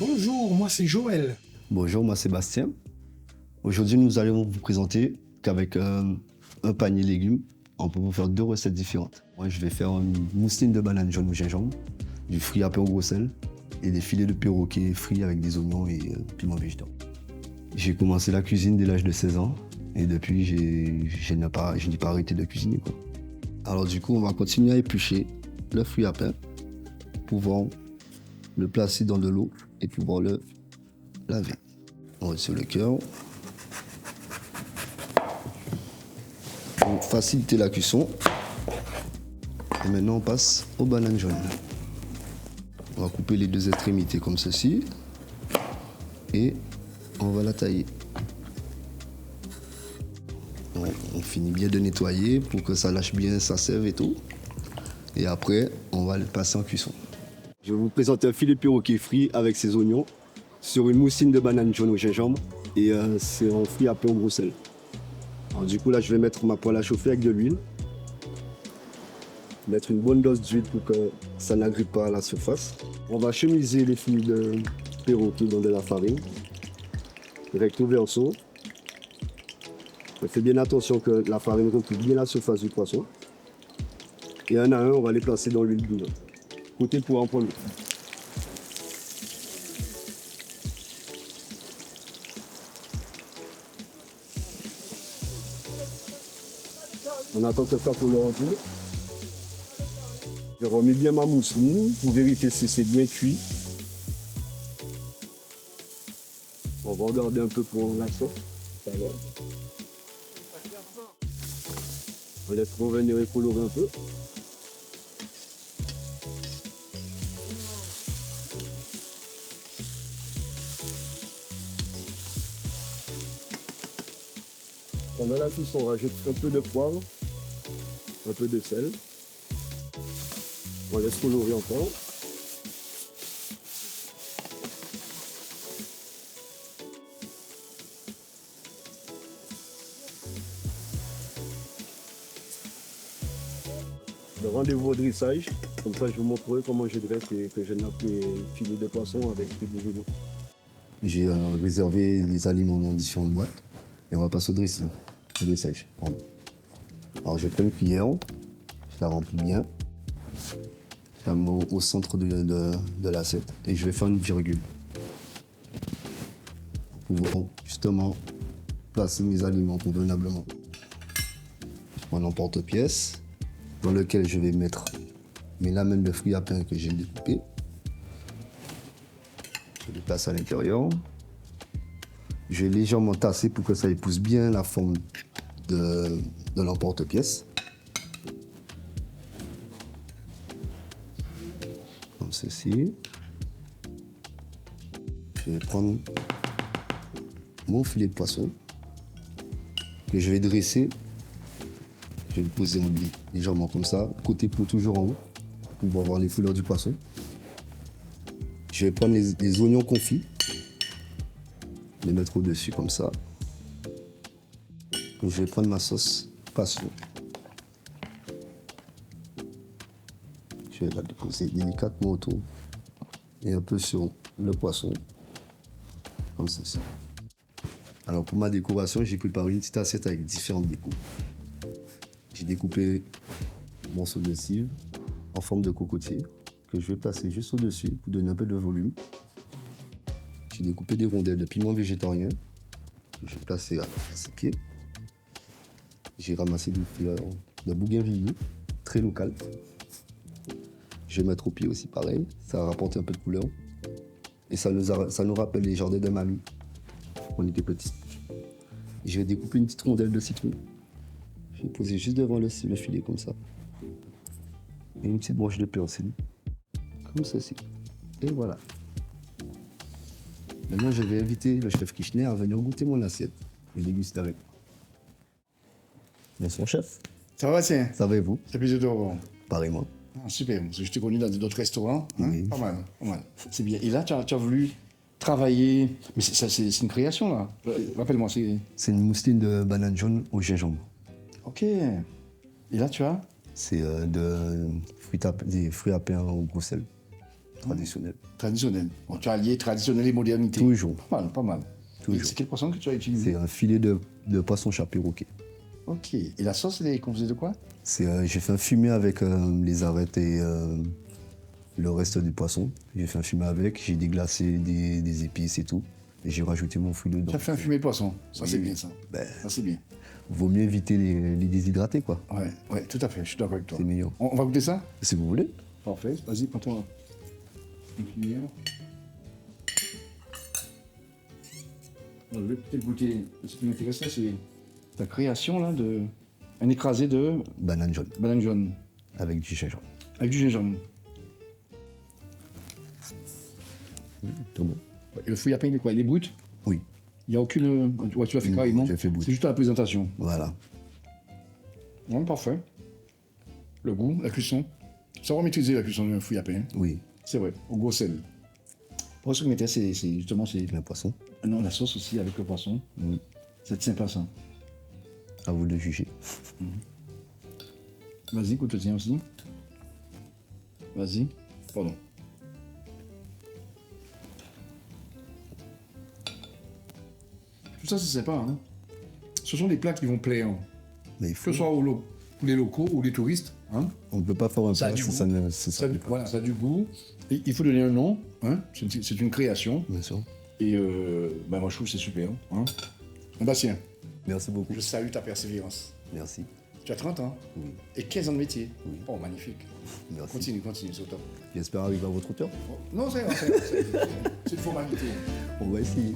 Bonjour, moi c'est Joël. Bonjour, moi c'est Bastien. Aujourd'hui, nous allons vous présenter qu'avec un panier légumes, on peut vous faire deux recettes différentes. Moi, je vais faire une mousseline de banane jaune au gingembre, du fruit à pain au gros sel et des filets de perroquet frits avec des oignons et piments végétaux. J'ai commencé la cuisine dès l'âge de 16 ans et depuis, je n'ai pas arrêté de cuisiner, quoi. Alors du coup, on va continuer à éplucher le fruit à pain, pouvoir le placer dans de l'eau et pouvoir le laver. On retire le cœur. Pour faciliter la cuisson. Et maintenant, on passe aux bananes jaunes. On va couper les deux extrémités comme ceci. Et on va la tailler. On finit bien de nettoyer pour que ça lâche bien sa sève et tout. Et après, on va le passer en cuisson. Je vais vous présenter un filet de perroquet frit avec ses oignons sur une mousseline de banane jaune au gingembre et c'est un fruit à pain au gros sel. Alors, du coup là je vais mettre ma poêle à chauffer avec de l'huile. Mettre une bonne dose d'huile pour que ça n'agrippe pas à la surface. On va chemiser les filets de perroquet dans de la farine. Recto verso. On fait bien attention que la farine recouvre bien la surface du poisson. Et un à un, on va les placer dans l'huile bouillante. Côté pour en premier. On attend que ça pour le remplir. Je remets bien ma mousseline pour vérifier si c'est bien cuit. On va regarder un peu pour la sauce. Ça va. On laisse revenir et colorer un peu. Pendant la cuisson, on rajoute un peu de poivre, un peu de sel. On laisse colorer encore. Le rendez-vous au dressage, comme ça je vous montrerai comment je dresse et que je nappe les filets de poisson avec des oignons. J'ai réservé les aliments dans différentes boîtes et on va passer au dressing, au dressage. Alors je prends une cuillère, je la remplis bien, je la mets au centre de l'assiette et je vais faire une virgule pour pouvoir justement placer mes aliments convenablement. Je prends un emporte-pièce dans lequel je vais mettre mes lamelles de fruits à pain que j'ai découpées. Je les place à l'intérieur. Je vais légèrement tasser pour que ça épouse bien la forme de l'emporte-pièce. Comme ceci. Je vais prendre mon filet de poisson que je vais dresser. Je vais le poser légèrement comme ça, côté peau toujours en haut, pour pouvoir voir les couleurs du poisson. Je vais prendre les oignons confits, les mettre au-dessus comme ça. Et je vais prendre ma sauce passion. Je vais la déposer délicatement autour et un peu sur le poisson, comme ceci. Alors pour ma décoration, j'ai préparé une petite assiette avec différentes découpes. J'ai découpé un morceau de cive en forme de cocotier que je vais placer juste au-dessus pour donner un peu de volume. J'ai découpé des rondelles de piment végétarien que je vais placer à ses pieds. J'ai ramassé des fleurs de bougainvilliers, très local. Je vais mettre au pied aussi pareil, ça va rapporter un peu de couleur. Et ça nous rappelle les jardins de mamie quand on était petits. Je vais découper une petite rondelle de citron. Je vais poser juste devant le filet comme ça. Et une petite branche de persil, comme ceci. Et voilà. Maintenant, je vais inviter le chef Kirchner à venir goûter mon assiette et déguster avec moi. Bien son chef. Ça va, tiens? Ça va et vous? C'est plaisir de te revoir. Pareillement. Ah, super, parce que je t'ai connu dans d'autres restaurants. Hein? Oui. Pas mal, pas mal. C'est bien. Et là, tu as voulu travailler. Mais c'est une création, là. Rappelle-moi, c'est. C'est une mousseline de banane jaune au gingembre. Ok. Et là, tu as? C'est des fruits à pain au gros sel. traditionnel. Traditionnel. Bon, tu as allié traditionnel et modernité. Toujours. Pas mal, pas mal. Toujours. Et c'est quel poisson que tu as utilisé? C'est un filet de poisson chape perroquet. Ok. Et la sauce, elle est composée de quoi? J'ai fait un fumet avec les arêtes et le reste du poisson. J'ai fait un fumet avec, j'ai déglacé des épices et tout. Et j'ai rajouté mon fruit dedans. Tu as fait un fumé de poisson. Ça, Oui. c'est bien, ça. Ben, Ça, c'est bien. vaut mieux éviter les déshydratés, quoi. Ouais, tout à fait. Je suis d'accord avec toi. C'est meilleur. On va goûter ça? Si vous voulez. Parfait. Vas-y, prends-toi une cuillère. Je vais peut-être goûter. Ce qui m'intéresse là, c'est ta création là de un écrasé de Banane jaune banane jaune avec du gingembre. avec du gingembre. Tout bon. Et le fouille à pain, il est quoi? Il est brut? Oui, Il n'y a aucune. Ouais, tu l'as fait Non, carrément. j'ai fait brut. C'est juste la présentation. voilà. Ouais, parfait. Le goût, la cuisson. Savoir maîtriser la cuisson d'un fouille à pain. Oui, C'est vrai, au gros sel. Pour ce qui m'intéresse, c'est justement le poisson. non, la sauce aussi avec le poisson. Oui. C'est sympa ça. À vous de juger. Vas-y, goûte le tien aussi. Vas-y. Pardon. Tout ça, c'est sympa. Hein? Ce sont des plats qui vont plaire. Mais il Que faut, ce soit pour les locaux ou les touristes. Hein? on ne peut pas faire un Ça a plat du si goût. ça ne Ça, voilà, ça a du goût. Et il faut donner un nom. Hein? C'est une création. Bien sûr. Et ben moi, je trouve que c'est super. Hein? Bastien, Merci beaucoup. je salue ta persévérance. Merci. Tu as 30 ans Oui. et 15 ans de métier. Oui. Oh, magnifique. Merci. Continue, c'est au top. J'espère arriver à votre hauteur. Non, c'est une formalité. On va essayer.